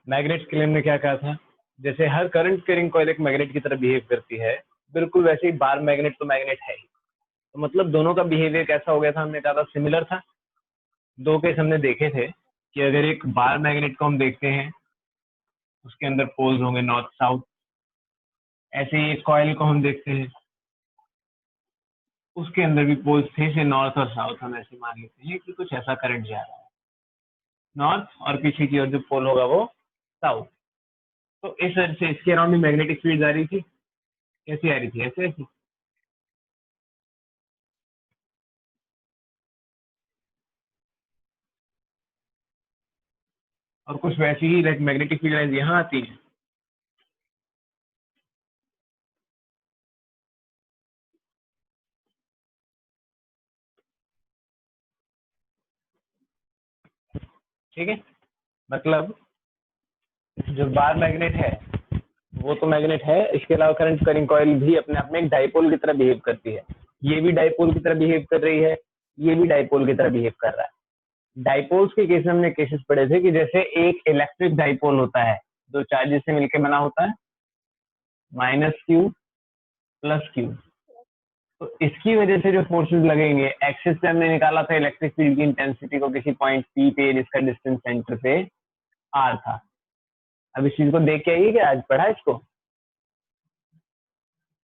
Magnet के लिए हमने क्या कहा था, जैसे हर करंट कैरिंग कॉइल एक मैग्नेट की तरह बिहेव करती है, बिल्कुल वैसे ही बार मैग्नेट तो मैग्नेट है ही। तो मतलब दोनों का बिहेवियर कैसा हो गया था, हमने कहा था सिमिलर था। दो केस हमने देखे थे कि अगर एक बार मैग्नेट को हम देखते हैं, उसके अंदर पोल्स होंगे नॉर्थ साउथ। ऐसे ही एक कॉइल को हम देखते हैं, उसके अंदर भी पोल्स थे से नॉर्थ और साउथ। हम ऐसे मान लेते हैं कि कुछ ऐसा करंट जा रहा है नॉर्थ, और पीछे की ओर जो पोल होगा वो साउथ। तो इस वजह से इसके अराउंड भी मैग्नेटिक फील्ड आ रही थी। कैसी आ रही थी? ऐसे ऐसी। और कुछ वैसी ही मैग्नेटिक फील्ड लाइन्स यहाँ आती है। ठीक है, मतलब जो बार मैग्नेट है वो तो मैग्नेट है, इसके अलावा करंट कैरिंग कॉइल भी अपने आप में एक डाइपोल की तरह बिहेव करती है। ये भी डाइपोल की तरह बिहेव कर रही है, ये भी डाइपोल की तरह बिहेव कर रहा है। डाइपोल्स के केस में हमने केसेस पढ़े थे कि जैसे एक इलेक्ट्रिक डाइपोल होता है, दो चार्जेस से मिलकर बना होता है, -q + q। तो इसकी वजह से जो फोर्सेस लगेंगे, एक्सिस पे हमने निकाला था इलेक्ट्रिक फील्ड की इंटेंसिटी को किसी पॉइंट P पे, जिसका डिस्टेंस सेंटर से r था। अब इस चीज को देख के आइए कि आज पढ़ा इसको,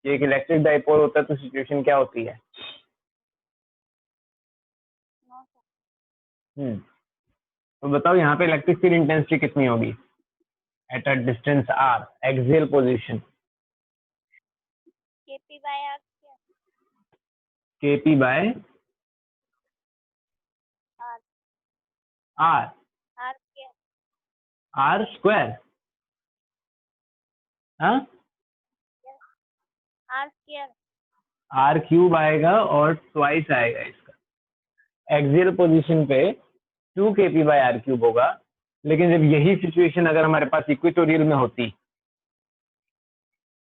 एक इलेक्ट्रिक डाइपोल होता है तो सिचुएशन क्या होती है। तो बताओ यहाँ पे इलेक्ट्रिक फील्ड इंटेंसिटी कितनी होगी at a distance r, axial position? kp by r, r square. हाँ, r क्यूब आएगा और ट्वाइस आएगा इसका। एक्सियल पोजीशन पे 2kp बाय r क्यूब होगा। लेकिन जब यही सिचुएशन अगर हमारे पास इक्वेटोरियल में होती,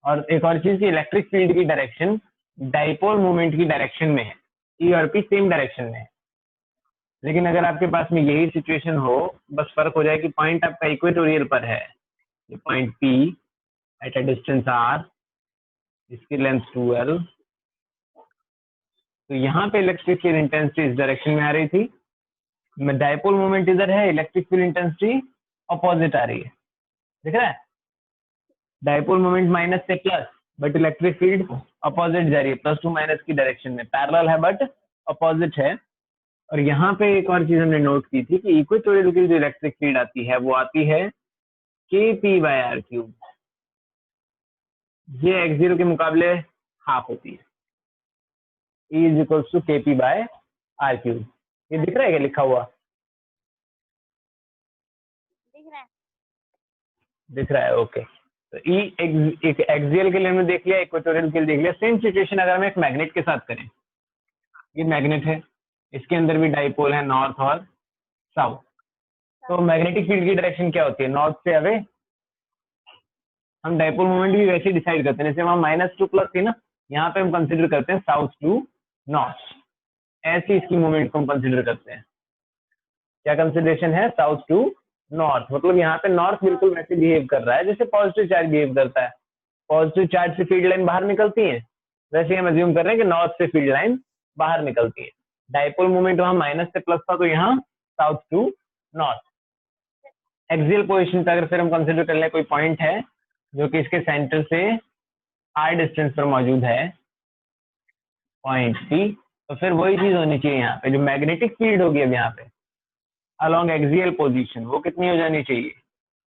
और एक और चीज की इलेक्ट्रिक फील्ड की डायरेक्शन डाइपोल मोमेंट की डायरेक्शन में है, ई और पी सेम डायरेक्शन में है। लेकिन अगर आपके पास में यही सिचुएशन हो, बस फर्क हो जाए कि पॉइंट आपका इक्वेटोरियल पर है, ये point P at a distance R, इसकी लेंथ 2l। तो यहाँ पे इलेक्ट्रिक फील्ड इंटेंसिटी इस डायरेक्शन में आ रही थी, डाइपोल मोमेंट इधर है, इलेक्ट्रिक फील्ड इंटेंसिटी अपोजिट आ रही है। दिख रहा है? डाइपोल मोमेंट माइनस से plus, but electric field opposite जा रही है, +2 माइनस की डायरेक्शन में। पैरेलल है बट अपोजिट है। और यहाँ पे एक और चीज हमने नोट की थी कि इक्वेटोरियल की जो इलेक्ट्रिक फील्ड आती है वो आती है kp बाय r क्यूब। ये x0 के मुकाबले हाफ होती है, E = kp by r cube. ये दिख रहा है क्या लिखा हुआ? दिख रहा है, ओके। तो E एक एक्सियल के लिए हमने देख लिया, इक्वेटोरियल के लिए देख लिया। सेम सिचुएशन अगर हम एक मैग्नेट के साथ करें, ये मैग्नेट है, इसके अंदर भी डाइपोल है नॉर्थ और साउथ। तो मैग्नेटिक फील्ड की डायरेक्शन क्या होती है? नॉर्थ से अवे। हम डाइपोल मोमेंट भी वैसे डिसाइड करते हैं, जैसे वहां -2 थी ना, यहाँ पे हम कंसिडर करते हैं साउथ टू नॉर्थ। ऐसी इसकी मोमेंट को हम कंसिडर करते हैं। क्या कंसिडरेशन है? South to north. मतलब यहाँ पे नॉर्थ बिल्कुल वैसे बिहेव कर रहा है जैसे पॉजिटिव चार्ज बिहेव करता है। पॉजिटिव चार्ज से फील्ड लाइन बाहर निकलती है, वैसे हम अज्यूम कर रहे हैं कि नॉर्थ से फील्ड लाइन बाहर निकलती है। डाइपोल मोमेंट वहां माइनस से प्लस था, तो यहाँ south to north. Axial position पे अगर फिर हम कंसिडर कर ले, कोई पॉइंट है जो कि इसके सेंटर से r डिस्टेंस पर मौजूद है, पॉइंट P, तो फिर वही चीज होनी चाहिए यहाँ पे। जो मैग्नेटिक फील्ड होगी अब यहाँ पे अलोंग एक्सियल पोजीशन, वो कितनी हो जानी चाहिए?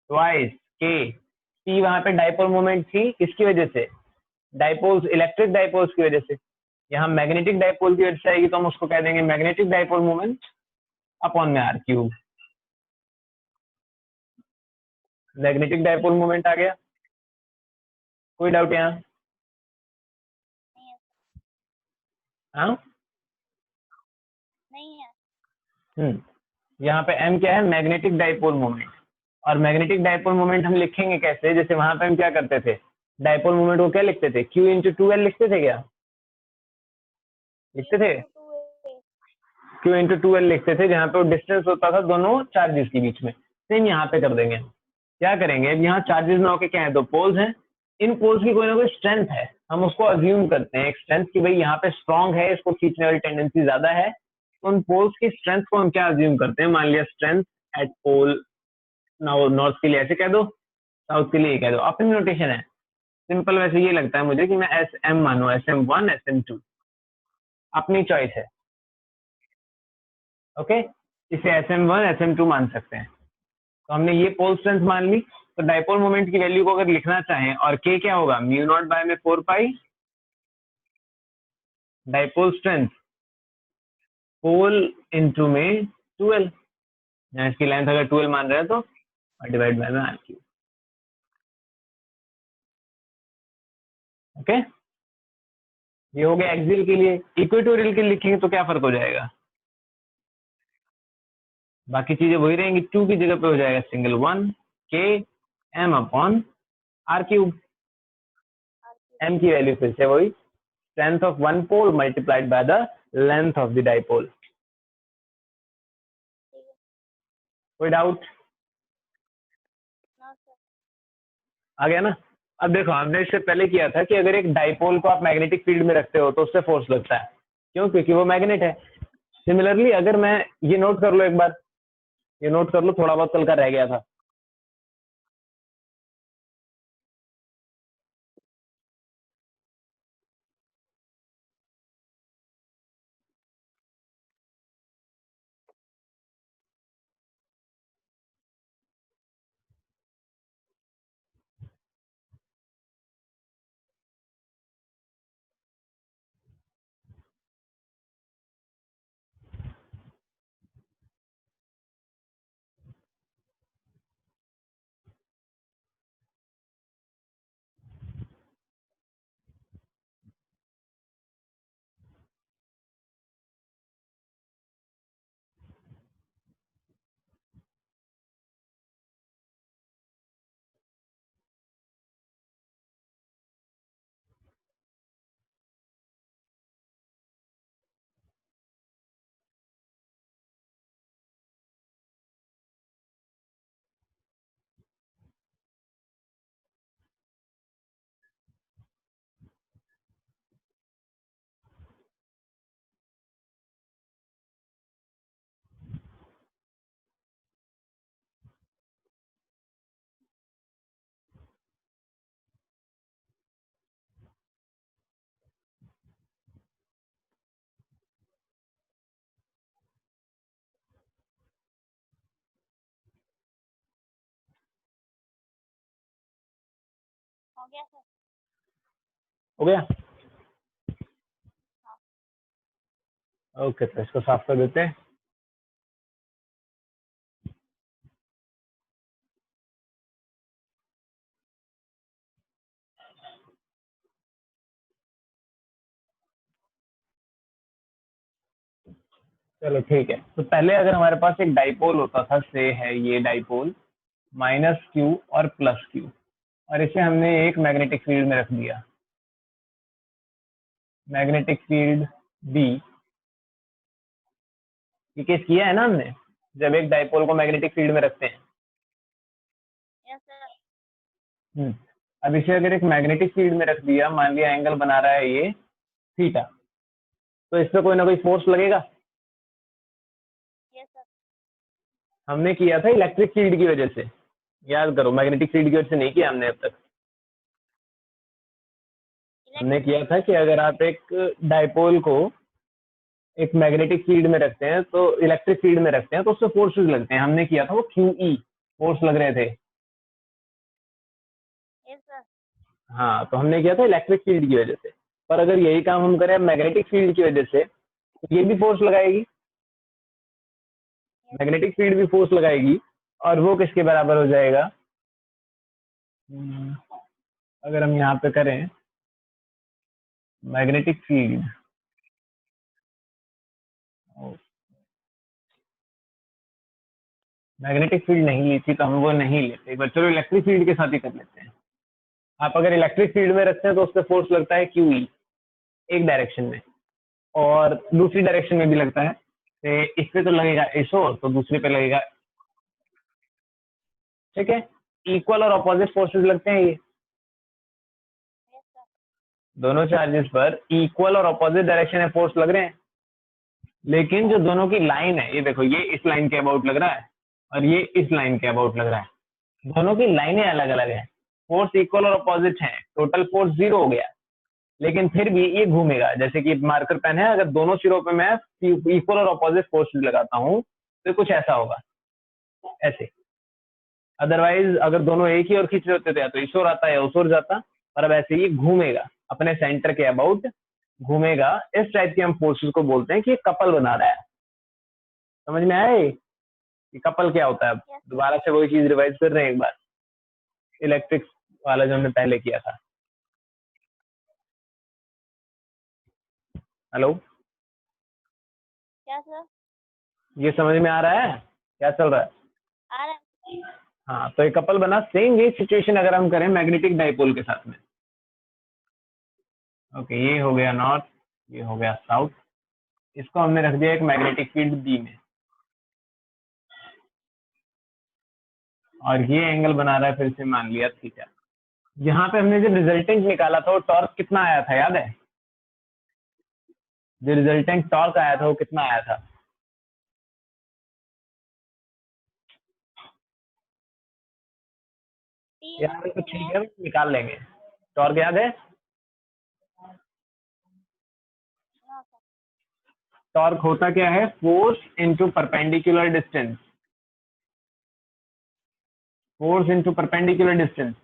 Twice k। P वहां पे डाइपोल मोमेंट थी, किसकी वजह से? डाइपोल्स, इलेक्ट्रिक डाइपोल्स की वजह से। यहाँ मैग्नेटिक डाइपोल की वजह से आएगी, तो हम उसको कह देंगे मैग्नेटिक डाइपोल मोमेंट अपॉन में r cube. Magnetic dipole moment आ गया। कोई डाउट यहाँ? हाँ, यहाँ पे m क्या है? Magnetic dipole moment. और मैग्नेटिक डाइपोल मोमेंट हम लिखेंगे कैसे? जैसे वहां पे हम क्या करते थे, डाइपोल मोमेंट को क्या लिखते थे? q × 2l लिखते थे। क्या लिखते थे? q × 2l लिखते थे, जहाँ पे डिस्टेंस होता था दोनों चार्जेस के बीच में। सेम यहाँ पे कर देंगे। क्या करेंगे, अब यहाँ चार्जेस ना होके क्या है, दो पोल्स हैं, इन पोल्स की कोई ना कोई स्ट्रेंथ है, हम उसको अज्यूम करते हैं एक स्ट्रेंथ की, भाई यहाँ पे स्ट्रॉन्ग है, इसको खींचने वाली टेंडेंसी ज्यादा है, तो उन पोल्स की स्ट्रेंथ को हम क्या अज्यूम करते हैं, मान लिया स्ट्रेंथ एट पोल, नॉर्थ के लिए ऐसे कह दो, साउथ के लिए ये कह दो, अपनी नोटेशन है सिंपल। वैसे ये लगता है मुझे कि मैं एस एम मानू, SM1 SM2, अपनी चॉइस है। ओके, इसे SM1 SM2 मान सकते हैं। तो हमने ये पोल स्ट्रेंथ मान ली, तो डाइपोल मोमेंट की वैल्यू को अगर लिखना चाहें, और के क्या होगा, म्यू नॉट बाय में 4 पाई डाइपोल स्ट्रेंथ पोल इंटू में 12, यहाँ इसकी लेंथ अगर 12 मान रहे हैं तो डिवाइड बाय में आर क्यू। ओके, ये हो गया एक्सियल के लिए। इक्वेटोरियल के लिए लिखेंगे तो क्या फर्क हो जाएगा, बाकी चीजें वही रहेंगी, 2 की जगह पे हो जाएगा सिंगल 1 के M upon R cube. M की वैल्यू फिर से वही, strength of one pole multiplied by the length of the dipole. कोई डाउट आ गया ना। अब देखो, हमने इससे पहले किया था कि अगर एक डाइपोल को आप मैग्नेटिक फील्ड में रखते हो तो उससे फोर्स लगता है, क्यों, क्योंकि वो मैग्नेट है। सिमिलरली अगर मैं, ये नोट कर लो एक बार, ये नोट कर लो, थोड़ा बहुत कल का रह गया था। हो गया, ओके, तो इसको साफ कर देते हैं। चलो ठीक है, तो पहले अगर हमारे पास एक डाइपोल होता था, से है ये डाइपोल माइनस क्यू और प्लस क्यू, और इसे हमने एक मैग्नेटिक फील्ड में रख दिया, मैग्नेटिक फील्ड बी। ये केस किया है ना हमने, जब एक डाइपोल को मैग्नेटिक फील्ड में रखते हैं। अब इसे अगर एक मैग्नेटिक फील्ड में रख दिया, मान लिया एंगल बना रहा है ये थीटा, तो इस पर कोई ना कोई फोर्स लगेगा। हमने किया था इलेक्ट्रिक फील्ड की वजह से, याद करो, मैग्नेटिक फील्ड की वजह से नहीं किया हमने अब तक। हमने किया था कि अगर आप एक डाइपोल को एक मैग्नेटिक फील्ड में रखते हैं, तो इलेक्ट्रिक फील्ड में रखते हैं, तो उससे फोर्सेस लगते हैं। हमने किया था वो QE फोर्स लग रहे थे। हाँ, तो हमने किया था इलेक्ट्रिक फील्ड की वजह से, पर अगर यही काम हम करें मैग्नेटिक फील्ड की वजह से, तो ये भी फोर्स लगाएगी, मैग्नेटिक फील्ड भी फोर्स लगाएगी, और वो किसके बराबर हो जाएगा, अगर हम यहाँ पे करें मैग्नेटिक फील्ड, मैग्नेटिक फील्ड नहीं ली थी तो हम वो नहीं लेते, एक बार चलो इलेक्ट्रिक फील्ड के साथ ही कर लेते हैं। आप अगर इलेक्ट्रिक फील्ड में रखते हैं तो उससे फोर्स लगता है QE एक डायरेक्शन में, और दूसरी डायरेक्शन में भी लगता है, इस पे तो लगेगा SO, तो दूसरे पे लगेगा ठीक है, इक्वल और अपोजिट फोर्सेस लगते हैं ये, दोनों चार्जेस पर इक्वल और अपोजिट डायरेक्शन में फोर्स लग रहे हैं, लेकिन जो दोनों की लाइन है, ये देखो, ये इस लाइन के अबाउट लग रहा है और ये इस लाइन के अबाउट लग रहा है, दोनों की लाइनें अलग अलग हैं, फोर्स इक्वल और अपोजिट हैं, टोटल फोर्स 0 हो गया, लेकिन फिर भी ये घूमेगा। जैसे कि मार्कर पेन है, अगर दोनों सिरों पे मैं इक्वल और अपोजिट फोर्स लगाता हूँ तो कुछ ऐसा होगा, ऐसे। अदरवाइज अगर दोनों एक ही और खींच रहे होते थे, तो इस ओर आता या उस ओर जाता, और अब ऐसे ही घूमेगा अपने सेंटर के अबाउट घूमेगा। इस टाइप के हम फोर्सेस को बोलते हैं कि कपल बना रहा है। समझ में आया कि कपल क्या होता है? अब दोबारा से वही चीज रिवाइज कर रहे हैं एक बार, इलेक्ट्रिक वाला जो हमने पहले किया था। हेलो, क्या सर? ये समझ में आ रहा है क्या चल रहा है? आ रहा है। हाँ, तो एक कपल बना। सेम ये सिचुएशन अगर हम करें मैग्नेटिक डाइपोल के साथ में। ओके, ये हो गया नॉर्थ, ये हो गया साउथ, इसको हमने रख दिया एक मैग्नेटिक फील्ड बी में, और ये एंगल बना रहा है फिर से, मान लिया थीटा। यहाँ पे हमने जो रिजल्टेंट निकाला था वो टॉर्क कितना आया था, याद है? जो रिजल्टेंट टॉर्क आया था वो कितना आया था? यार तो ठीक है, निकाल लेंगे। टॉर्क याद है? टॉर्क होता क्या है? Force into perpendicular distance, force into perpendicular distance.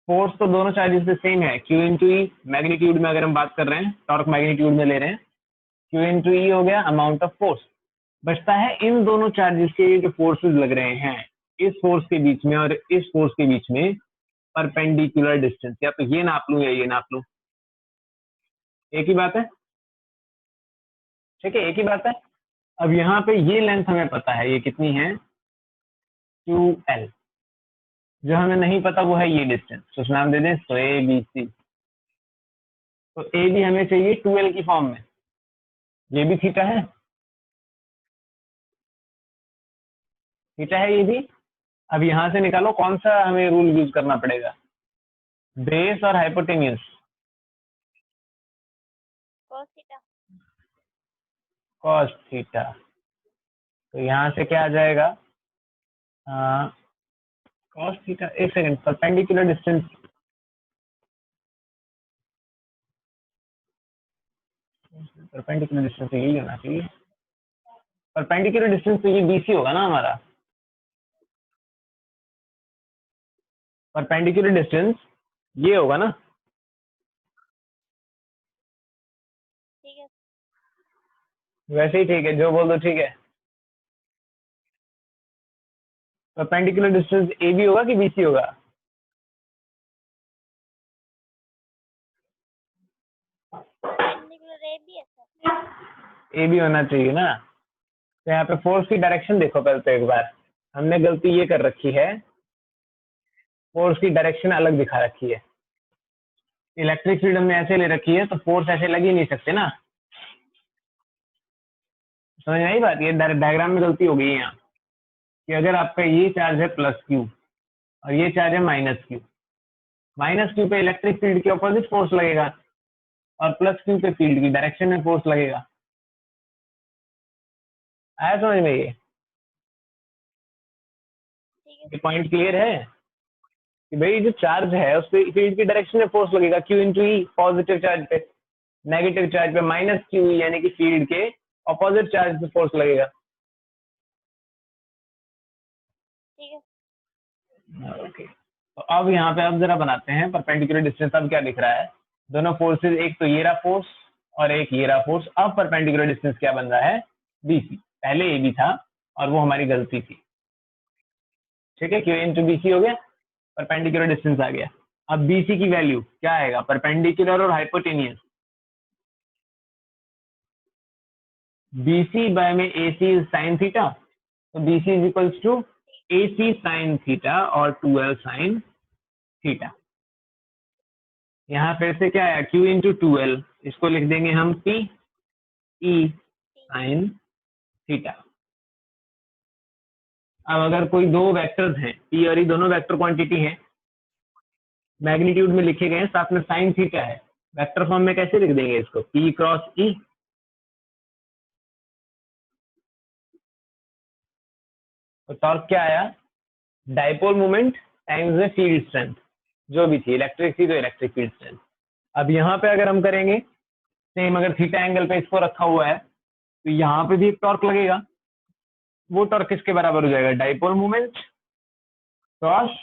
Force तो दोनों चार्जेस पे सेम है, क्यू इंटू ई। मैग्नीट्यूड में अगर हम बात कर रहे हैं, टॉर्क मैग्नीट्यूड में ले रहे हैं, क्यू इंटू ई हो गया अमाउंट ऑफ फोर्स। बचता है इन दोनों चार्जेस के जो फोर्सेस लग रहे हैं, इस फोर्स के बीच में और इस फोर्स के बीच में परपेंडिकुलर डिस्टेंस। या तो ये नाप लूं या ये नाप लूं, एक ही बात है। ठीक है, एक ही बात है। अब यहाँ पे ये लेंथ हमें पता है, ये कितनी है? 2l। जो हमें नहीं पता वो है ये डिस्टेंस, तो उस नाम दे दें, तो ए बी सी। तो ए भी हमें चाहिए 2l की फॉर्म में, ये भी थीटा है, थीटा है ये भी। अब यहाँ से निकालो कौन सा हमें रूल यूज करना पड़ेगा, बेस और hypotenuse. cos theta. Cos theta. तो यहाँ से क्या आ जाएगा? कॉस थीटा, एक second, perpendicular distance, perpendicular distance तो यही होना चाहिए। परपेंडिकुलर डिस्टेंस तो ये बीसी होगा ना हमारा, परपेंडिकुलर डिस्टेंस ये होगा ना। ठीक है। वैसे ही ठीक है, जो बोल दो ठीक है। परपेंडिकुलर डिस्टेंस ए बी होगा कि बीसी होगा? परपेंडिकुलर ए बी है सर। ए बी होना चाहिए ना। तो यहाँ पे फोर्स की डायरेक्शन देखो पहले तो एक बार, हमने गलती ये कर रखी है, फोर्स की डायरेक्शन अलग दिखा रखी है। इलेक्ट्रिक फील्ड हमने ऐसे ले रखी है, तो फोर्स ऐसे लग ही नहीं सकते ना। समझ में आई बात? ये डायग्राम में गलती हो गई है यहाँ, कि अगर आपका ये चार्ज है प्लस क्यू और ये चार्ज है माइनस क्यू, माइनस क्यू पे इलेक्ट्रिक फील्ड के ऑपोजिट फोर्स लगेगा और प्लस क्यू पे फील्ड की डायरेक्शन में फोर्स लगेगा। आया समझ में? ये पॉइंट क्लियर है कि भाई जो चार्ज है उस पर फील्ड की डायरेक्शन में फोर्स लगेगा, क्यू इंटू ई, पॉजिटिव चार्ज पे, नेगेटिव चार्ज पे माइनस क्यू ई, यानी कि फील्ड के ऑपोजिट चार्ज पे फोर्स लगेगा। ठीक है। ओके, तो अब यहाँ पे अब जरा बनाते हैं परपेंडिकुलर डिस्टेंस। अब क्या दिख रहा है? दोनों फोर्सेज, एक तो ये रहा फोर्स और एक ये रहा फोर्स। अब परपेंडिकुलर डिस्टेंस क्या बन रहा है? बीसी। पहले ए बी था और वो हमारी गलती थी। ठीक है, क्यू इंटू बीसी हो गया, परपेंडिकुलर डिस्टेंस आ गया। अब बीसी की वैल्यू क्या आएगा? परपेंडिकुलर और हाइपोटेनियस, बीसी बाय में एसी इज साइन थीटा, तो BC is equals to AC sine theta और 2l साइन थीटा। यहाँ फिर से क्या है? Q इंटू 2l, इसको लिख देंगे हम P E साइन थीटा। अब अगर कोई दो वेक्टर्स हैं, पी और ई दोनों वेक्टर क्वांटिटी हैं, मैग्नीट्यूड में लिखे गए हैं, साथ में साइन थीटा है, वेक्टर फॉर्म में कैसे लिख देंगे इसको? पी क्रॉस ई। तो टॉर्क क्या आया? डाइपोल मोमेंट टाइम्स में फील्ड स्ट्रेंथ, जो भी थी, इलेक्ट्रिक थी तो इलेक्ट्रिक फील्ड स्ट्रेंथ। अब यहाँ पे अगर हम करेंगे सेम, अगर थीटा एंगल पे इसको रखा हुआ है तो यहाँ पे भी एक टॉर्क लगेगा। वो टॉर्क किसके बराबर हो जाएगा? डाइपोल मोमेंट क्रॉस,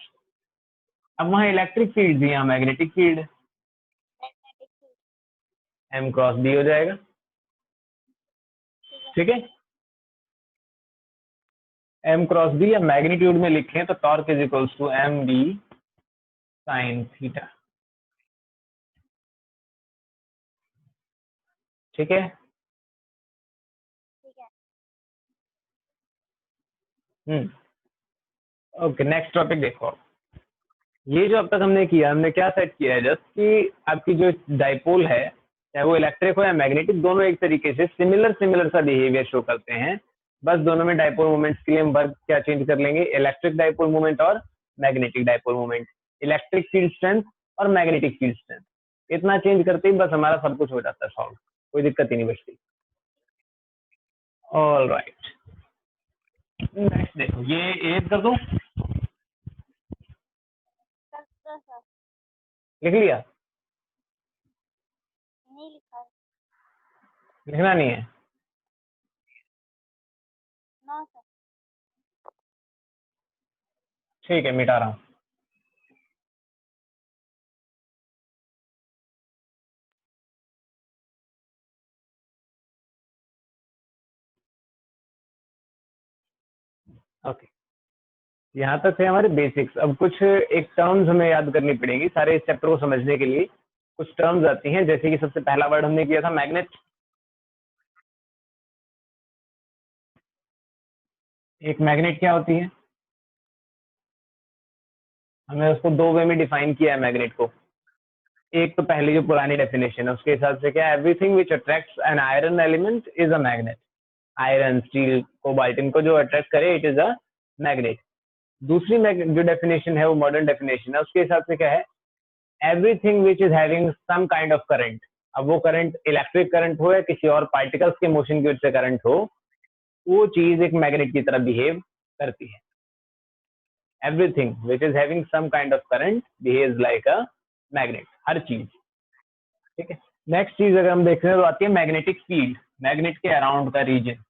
अब वहां इलेक्ट्रिक फील्ड थी, यहाँ magnetic field, magnetic field. M cross B हो जाएगा। ठीक है, एम क्रॉस बी, या मैग्नीट्यूड में लिखें तो torque is equals to M B sine theta. ठीक है, ठीक है। ओके, नेक्स्ट टॉपिक देखो। ये जो अब तक हमने किया, हमने क्या सेट किया है जस्ट कि आपकी जो डाइपोल है, चाहे वो इलेक्ट्रिक हो या मैग्नेटिक, दोनों एक तरीके से सिमिलर सा बिहेवियर शो करते हैं। बस दोनों में डाइपोल मोमेंट्स के लिए हम वर्क क्या चेंज कर लेंगे? इलेक्ट्रिक डाइपोल मोमेंट और magnetic dipole moment, electric field strength और मैग्नेटिक फील्ड स्ट्रेंथ। इतना चेंज करते ही बस हमारा सब कुछ हो जाता है सॉल्व, कोई दिक्कत ही नहीं बचती। ऑल राइट, नेक्स्ट देखो, ये एड कर दो, सर लिख लिया? नहीं लिखा है। लिखना नहीं है? No sir. ठीक है, मिटा रहा हूँ। ओके, यहाँ तक है हमारे बेसिक्स। अब कुछ एक टर्म्स हमें याद करनी पड़ेगी सारे इस चैप्टर को समझने के लिए। कुछ टर्म्स आती हैं, जैसे कि सबसे पहला वर्ड हमने किया था मैग्नेट। एक मैग्नेट क्या होती है? हमने उसको दो वे में डिफाइन किया है मैग्नेट को। एक तो पहले जो पुरानी डेफिनेशन है उसके हिसाब से क्या, everything which attracts an iron element is a magnet. Iron, steel, cobalt, इनको जो अट्रैक्ट करे इट इज अ मैग्नेट। दूसरी जो डेफिनेशन है वो मॉडर्न डेफिनेशन है, उसके हिसाब से क्या है, everything which is having some kind of current. अब वो करंट इलेक्ट्रिक करंट हो या किसी और पार्टिकल्स के मोशन की वजह से करंट हो, वो चीज एक मैग्नेट की तरह बिहेव करती है। Everything which is having some kind of current behaves like a magnet, हर चीज। ठीक है, नेक्स्ट चीज अगर हम देख रहे हैं तो आती है मैग्नेटिक फील्ड, मैग्नेट के अराउंड का रीजन।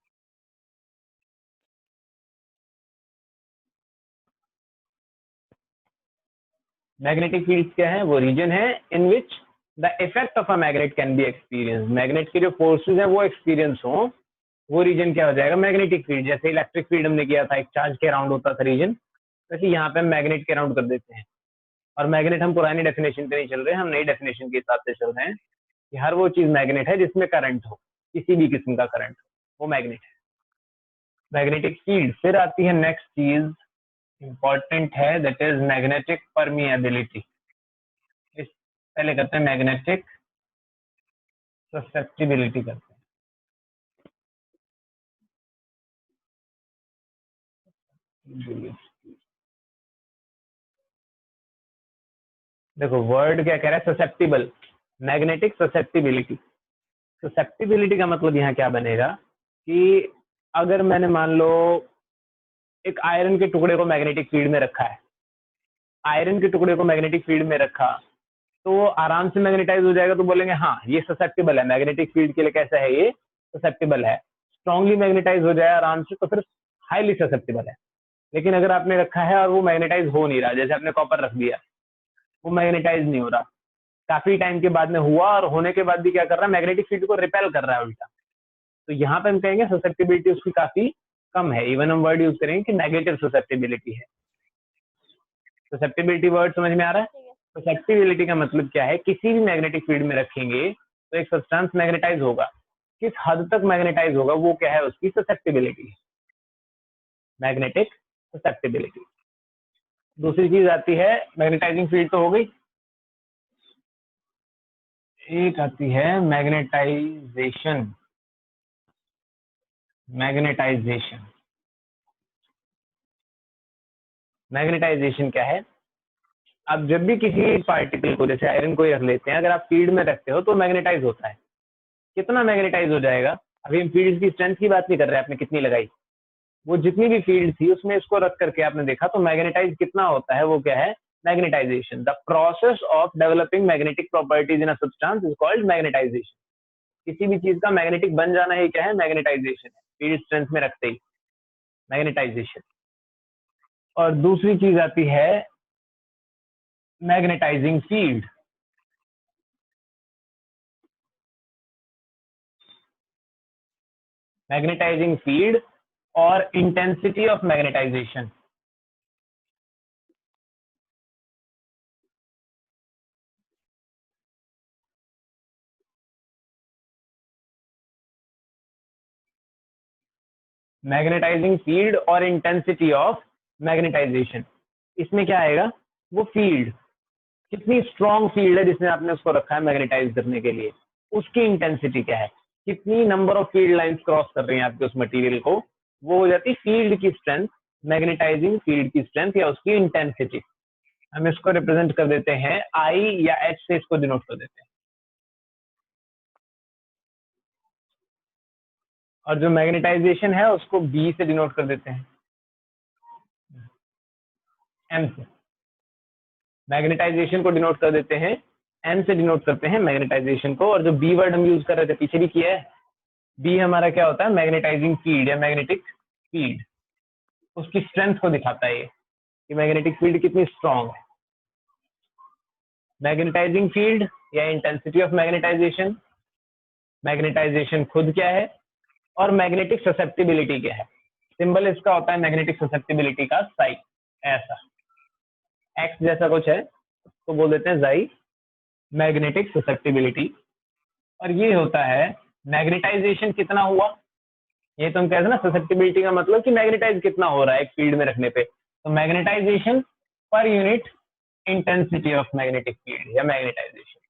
मैग्नेटिक फील्ड क्या है? वो रीजन है in which the effect of a magnet can be experience. Magnet के जो फोर्सेज हैं वो एक्सपीरियंस हो, वो रीजन क्या हो जाएगा? Magnetic field. जैसे इलेक्ट्रिक फील्ड हमने किया था, एक चार्ज के अराउंड होता था रीजन, वैसे यहाँ पे हम मैग्नेट के अराउंड कर देते हैं। और मैग्नेट हम पुरानी डेफिनेशन पे नहीं चल रहे हैं, हम नई डेफिनेशन के हिसाब से चल रहे हैं कि हर वो चीज मैग्नेट है जिसमें करंट हो, किसी भी किस्म का करंट हो, वो मैग्नेट है। Magnetic field. फिर आती है नेक्स्ट चीज, इंपॉर्टेंट है, दैट इज मैग्नेटिक परमिएबिलिटी। इस पहले करते हैं मैग्नेटिक ससेप्टिबिलिटी करते हैं। देखो वर्ड क्या कह रहा है? Susceptible, magnetic susceptibility. ससेप्टिबिलिटी का मतलब यहाँ क्या बनेगा कि अगर मैंने मान लो एक आयरन के टुकड़े को मैग्नेटिक फील्ड में रखा है, आयरन के टुकड़े को मैग्नेटिक फील्ड में रखा तो वो आराम से मैग्नेटाइज हो जाएगा, तो बोलेंगे हाँ ये ससेप्टिबल है, मैग्नेटिक फील्ड के लिए कैसा है, ये ससेप्टिबल है। स्ट्रांगली मैग्नेटाइज हो जाए आराम से तो फिर हाईली ससेप्टिबल है। लेकिन अगर आपने रखा है और वो मैग्नेटाइज हो नहीं रहा, जैसे आपने कॉपर रख दिया, वो मैग्नेटाइज नहीं हो रहा, काफी टाइम के बाद में हुआ और होने के बाद भी क्या कर रहा है, मैग्नेटिक फील्ड को रिपेल कर रहा है उल्टा, तो यहाँ पे हम कहेंगे ससेप्टिबिलिटी उसकी काफी कम है। इवन हम वर्ड यूज करेंगे कि नेगेटिव ससेप्टिबिलिटी है। ससेप्टिबिलिटी वर्ड समझ में आ रहा है? ससेप्टिबिलिटी का मतलब क्या है, किसी भी मैग्नेटिक फील्ड में रखेंगे तो एक सब्सटेंस मैग्नेटाइज होगा, किस हद तक मैग्नेटाइज होगा वो क्या है, उसकी ससेप्टिबिलिटी, मैग्नेटिक ससेप्टिबिलिटी। दूसरी चीज आती है, मैग्नेटाइजिंग फील्ड तो हो गई, एक आती है मैग्नेटाइजेशन। मैग्नेटाइजेशन मैग्नेटाइजेशन क्या है? आप जब भी किसी पार्टिकल को, जैसे आयरन को ही रख लेते हैं, अगर आप फील्ड में रखते हो तो मैग्नेटाइज होता है। कितना मैग्नेटाइज हो जाएगा? अभी हम फील्ड की स्ट्रेंथ की बात नहीं कर रहे, आपने कितनी लगाई, वो जितनी भी फील्ड थी उसमें इसको रख करके आपने देखा तो मैग्नेटाइज कितना होता है, वो क्या है? Magnetisation. The process of developing magnetic properties in a substance is called magnetisation. किसी भी चीज का मैग्नेटिक बन जाना ही क्या है? मैग्नेटाइजेशन है। फील्ड स्ट्रेंथ में रखते ही मैग्नेटाइजेशन। और दूसरी चीज आती है मैग्नेटाइजिंग फील्ड। मैग्नेटाइजिंग फील्ड और intensity of magnetisation. Magnetising field और इंटेंसिटी ऑफ मैग्नेटाइजेशन, इसमें क्या आएगा? वो फील्ड, कितनी स्ट्रॉन्ग फील्ड है जिसमें आपने उसको रखा है मैग्नेटाइज करने के लिए, उसकी इंटेंसिटी क्या है, कितनी number of field lines cross कर रही हैं आपके उस मटेरियल को, वो हो जाती है फील्ड की स्ट्रेंथ, मैग्नेटाइजिंग फील्ड की स्ट्रेंथ या उसकी इंटेंसिटी। हम इसको रिप्रेजेंट कर देते हैं आई या एच से, इसको डिनोट कर देते हैं। और जो मैग्नेटाइजेशन है उसको बी से डिनोट कर देते हैं, एम से। मैग्नेटाइजेशन को डिनोट कर देते हैं एम से, डिनोट करते हैं मैग्नेटाइजेशन को। और जो बी वर्ड हम यूज कर रहे थे, पीछे भी किया है, बी हमारा क्या होता है? मैग्नेटाइजिंग फील्ड या मैग्नेटिक फील्ड, उसकी स्ट्रेंथ को दिखाता है ये कि मैग्नेटिक फील्ड कितनी स्ट्रॉन्ग है। मैग्नेटाइजिंग फील्ड या इंटेंसिटी ऑफ मैग्नेटाइजेशन, मैग्नेटाइजेशन खुद क्या है, और मैग्नेटिक ससेप्टिबिलिटी क्या है। सिंबल इसका होता है मैग्नेटिक ससेप्टिबिलिटी का साई, ऐसा एक्स जैसा कुछ है, तो बोल देते हैं जाई, मैग्नेटिक ससेप्टिबिलिटी। और ये होता है मैग्नेटाइजेशन कितना हुआ, ये तो हम कहते हैं ना ससेप्टिबिलिटी का मतलब कि मैग्नेटाइज कितना हो रहा है एक फील्ड में रखने पे, तो magnetisation per unit intensity of magnetic field या मैग्नेटाइजेशन।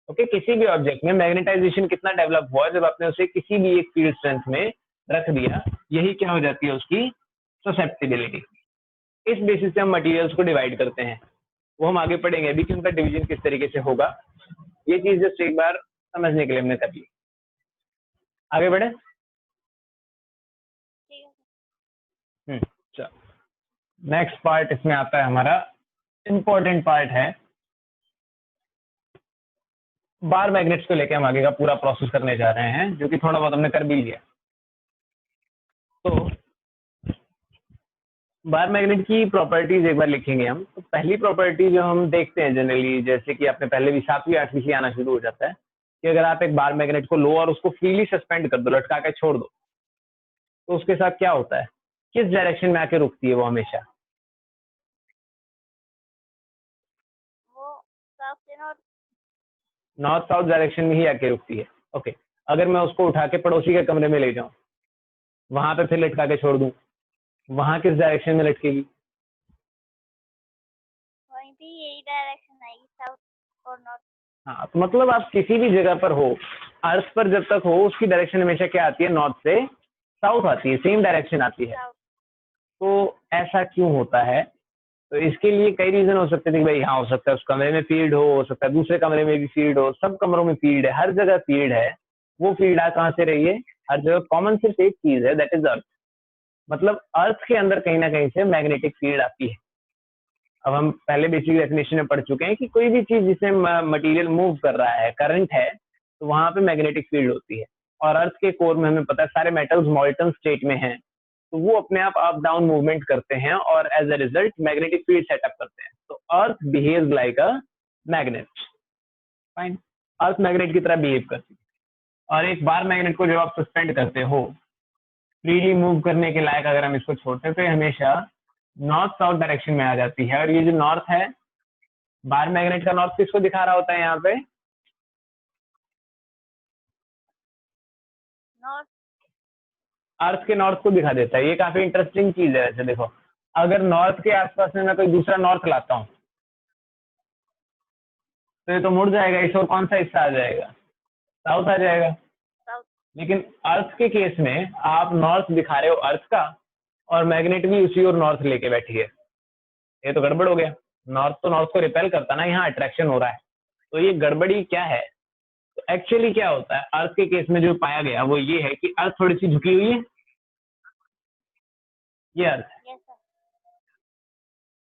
ओके, किसी भी ऑब्जेक्ट में मैग्नेटाइजेशन कितना डेवलप हुआ जब आपने उसे किसी भी एक फील्ड स्ट्रेंथ में रख दिया, यही क्या हो जाती है? उसकी ससेप्टिबिलिटी। इस बेसिस से हम मटेरियल्स को डिवाइड करते हैं, वो हम आगे पढ़ेंगे अभी कि उनका डिवीजन किस तरीके से होगा। ये चीज जस्ट एक बार समझने के लिए हमने कर ली। आगे बढ़े। ठीक है। चलो, नेक्स्ट पार्ट इसमें आता है हमारा, इंपॉर्टेंट पार्ट है, बार मैग्नेट्स को लेके हम आगे का पूरा प्रोसेस करने जा रहे हैं, जो कि थोड़ा बहुत हमने कर भी लिया। तो बार मैग्नेट की प्रॉपर्टीज एक बार लिखेंगे हम। तो पहली प्रॉपर्टी जो हम देखते हैं जनरली, जैसे कि आपने पहले भी 7वीं 8वीं से आना शुरू हो जाता है, कि अगर आप एक बार मैग्नेट को लो और उसको फ्रीली सस्पेंड कर दो, लटका के छोड़ दो, तो उसके साथ क्या होता है? किस डायरेक्शन में आके रुकती है वो हमेशा? वो साउथ से नॉर्थ। नॉर्थ साउथ डायरेक्शन में ही आके रुकती है। ओके, अगर मैं उसको उठा के पड़ोसी के कमरे में ले जाऊं, वहां पे फिर लटका के छोड़ दूं, वहां किस डायरेक्शन में लटकेगी? वहीं पे यही डायरेक्शन आएगी, साउथ और नॉर्थ। हाँ, तो मतलब आप किसी भी जगह पर हो, अर्थ पर जब तक हो, उसकी डायरेक्शन हमेशा क्या आती है? नॉर्थ से साउथ आती है, सेम डायरेक्शन आती है। साउथ। तो ऐसा क्यों होता है? तो इसके लिए कई रीजन हो सकते थे कि भाई यहाँ हो सकता है उस कमरे में फील्ड हो सकता है दूसरे कमरे में भी फील्ड हो, सब कमरों में फील्ड है, हर जगह फील्ड है। वो फील्ड कहाँ से रही है? हर जगह कॉमन सिर्फ एक चीज है, दैट इज अर्थ। मतलब अर्थ के अंदर कहीं ना कहीं से मैग्नेटिक फील्ड आती है। अब हम पहले बेसिक डेफिनेशन में पढ़ चुके हैं कि कोई भी चीज जिसमें मटेरियल मूव कर रहा है, करंट है, तो वहां पे मैग्नेटिक फील्ड होती है। और अर्थ के कोर में हमें पता है सारे मेटल्स मॉल्टन स्टेट में हैं, तो वो अपने आप अप डाउन मूवमेंट करते हैं और as a result magnetic field set up करते हैं। तो earth behaves like a magnet. Fine, earth magnet की तरह बिहेव करती है। और एक बार मैग्नेट को जब आप सस्पेंड करते हो, फ्रीली मूव करने के लायक अगर हम इसको छोड़ते हैं, तो ये हमेशा नॉर्थ साउथ डायरेक्शन में आ जाती है। और ये जो नॉर्थ है, बार मैग्नेट का नॉर्थ किसको दिखा रहा होता है यहाँ पे? नॉर्थ। अर्थ के नॉर्थ को दिखा देता है। ये काफी इंटरेस्टिंग चीज है वैसे। देखो, अगर नॉर्थ के आसपास में मैं कोई दूसरा नॉर्थ लाता हूँ, तो ये तो मुड़ जाएगा, इस और कौन सा हिस्सा आ जाएगा? साउथ आ जाएगा। साउथ। लेकिन अर्थ के केस में आप नॉर्थ दिखा रहे हो अर्थ का, और मैग्नेट भी उसी और नॉर्थ लेके बैठी है। ये तो गड़बड़ हो गया, नॉर्थ तो नॉर्थ को रिपेल करता ना, यहाँ अट्रैक्शन हो रहा है। तो ये गड़बड़ी क्या है? तो एक्चुअली क्या होता है अर्थ के केस में जो पाया गया वो ये है कि अर्थ थोड़ी सी झुकी हुई है, ये अर्थ है, Yes, sir.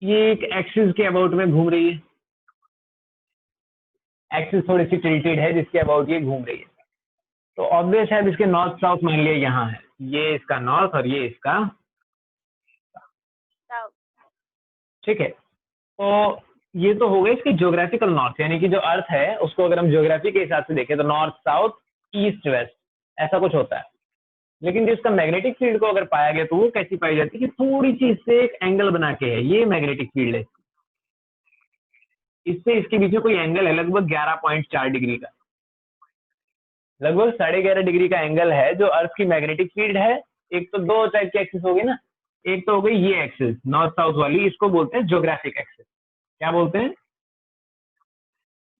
ये एक एक्सिस के अबाउट में घूम रही है, एक्सिस थोड़ी सी टिल्टेड है जिसके अबाउट ये घूम रही है। तो ऑब्वियस है, इसके नॉर्थ साउथ मान लिया यहाँ है, ये इसका नॉर्थ और ये इसका, South. ठीक है। तो ये तो हो गया इसकी ज्योग्राफिकल नॉर्थ, यानी कि जो अर्थ है उसको अगर हम ज्योग्राफी के हिसाब से देखें तो नॉर्थ साउथ ईस्ट वेस्ट ऐसा कुछ होता है। लेकिन जो इसका मैग्नेटिक फील्ड को अगर पाया गया तो वो कैसी पाई जाती है कि थोड़ी सी इससे एक एंगल बना के है, ये मैग्नेटिक फील्ड है, इससे इसके बीच में कोई एंगल है लगभग 11.4 डिग्री का, लगभग 11.5 डिग्री का एंगल है जो अर्थ की मैग्नेटिक फील्ड है। एक तो दो टाइप की एक्सिस होगी ना, एक तो हो गई ये एक्सिस नॉर्थ साउथ वाली, इसको बोलते हैं ज्योग्राफिक एक्सिस। क्या बोलते हैं?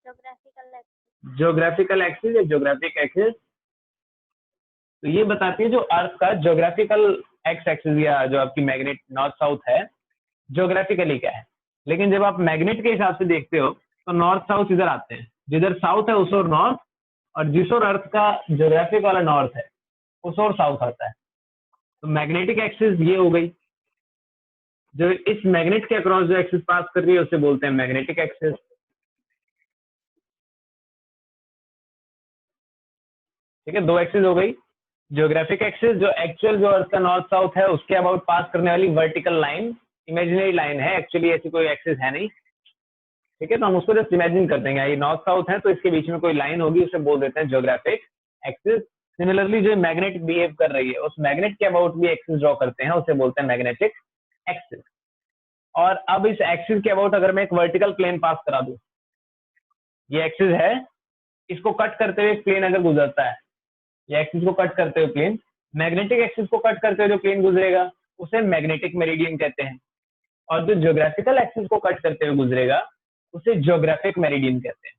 Geographical axis. ज्योग्राफिकल एक्सिस या ज्योग्राफिक एक्सिस। तो ये बताती है जो अर्थ का ज्योग्राफिकल एक्स एक्सिस या जो आपकी मैग्नेट नॉर्थ साउथ है ज्योग्राफिकली क्या है। लेकिन जब आप मैग्नेट के हिसाब से देखते हो तो नॉर्थ साउथ इधर आते हैं, जिधर साउथ है उस और नॉर्थ, और जिस और अर्थ का ज्योग्राफिक वाला नॉर्थ है उस और साउथ आता है। तो मैग्नेटिक एक्सिस ये हो गई, जो इस मैग्नेट के अक्रॉस जो एक्सिस पास कर रही है उसे बोलते हैं मैग्नेटिक एक्सिस। ठीक है, दो एक्सिस हो गई। ज्योग्राफिक एक्सिस जो एक्चुअल जो अर्थ का नॉर्थ साउथ है उसके अबाउट पास करने वाली वर्टिकल लाइन, इमेजिनरी लाइन है, एक्चुअली ऐसी कोई एक्सिस है नहीं। ठीक है, तो हम उसको जस्ट इमेजिन कर देंगे, ये नॉर्थ साउथ है तो इसके बीच में कोई लाइन होगी, उसे बोल देते हैं ज्योग्राफिक एक्सिस। सिमिलरली जो मैग्नेट बिहेव कर रही है उस मैग्नेट के अबाउट भी एक्सिस ड्रॉ करते हैं, उसे बोलते हैं मैग्नेटिक एक्सिस। और अब इस एक्सिस के अबाउट अगर मैं एक वर्टिकल प्लेन पास करा दूं, ये एक्सिस है, इसको कट करते हुए एक प्लेन अगर गुजरता है, ये एक्सिस को कट करते हुए प्लेन, मैग्नेटिक एक्सिस को कट करते हुए जो प्लेन गुजरेगा उसे मैग्नेटिक मेरिडियन कहते हैं, और जो ज्योग्राफिकल एक्सिस को कट करते हुए गुजरेगा उसे ज्योग्राफिक मेरिडियन कहते हैं।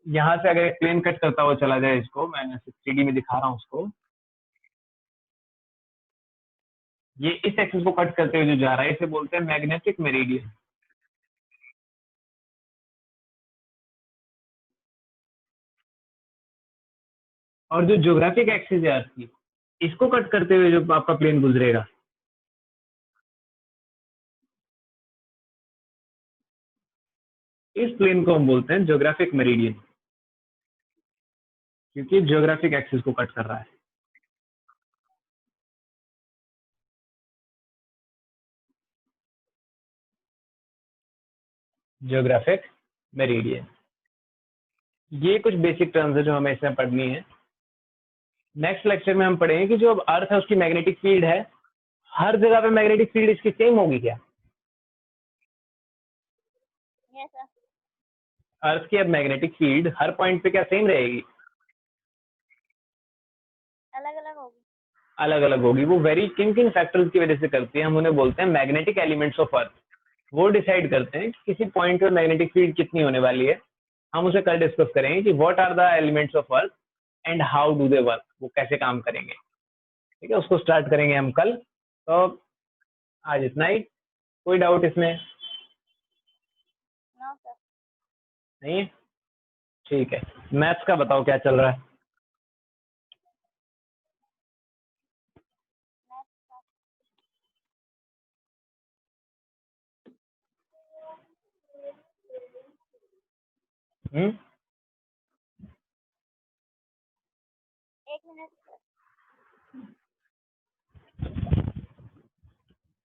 यहाँ से अगर एक प्लेन कट करता हुआ चला जाए, इसको मैं 3D में दिखा रहा हूँ उसको, ये इस एक्सिस को कट करते हुए जो जा रहा है इसे बोलते हैं मैग्नेटिक मेरिडियन। और जो ज्योग्राफिक एक्सिस है अर्थ की, इसको कट करते हुए जो आपका प्लेन गुजरेगा, इस प्लेन को हम बोलते हैं ज्योग्राफिक मेरिडियन, क्योंकि ज्योग्राफिक एक्सिस को कट कर रहा है। ज्योग्राफिक मेरिडियन, ये कुछ बेसिक टर्म्स है जो हमें इसमें पढ़नी है। नेक्स्ट लेक्चर में हम पढ़ेंगे कि जो अब अर्थ है उसकी मैग्नेटिक फील्ड है, हर जगह पे मैग्नेटिक फील्ड इसकी सेम होगी क्या? Yes, sir. अर्थ की अब मैग्नेटिक फील्ड हर पॉइंट पे क्या सेम रहेगी? अलग अलग होगी. अलग अलग होगी। वो वेरी किन किन फैक्टर्स की वजह से करती है, हम उन्हें बोलते हैं मैग्नेटिक एलिमेंट्स ऑफ अर्थ। वो डिसाइड करते हैं कि किसी पॉइंट पर मैग्नेटिक फील्ड कितनी होने वाली है। हम उसे कल डिस्कस करेंगे कि what are the elements of earth and how do they work, वो कैसे काम करेंगे। ठीक है, उसको स्टार्ट करेंगे हम कल। तो आज इतना ही, कोई डाउट इसमें No, sir. नहीं है? ठीक है, मैथ्स का बताओ क्या चल रहा है? Next, sir.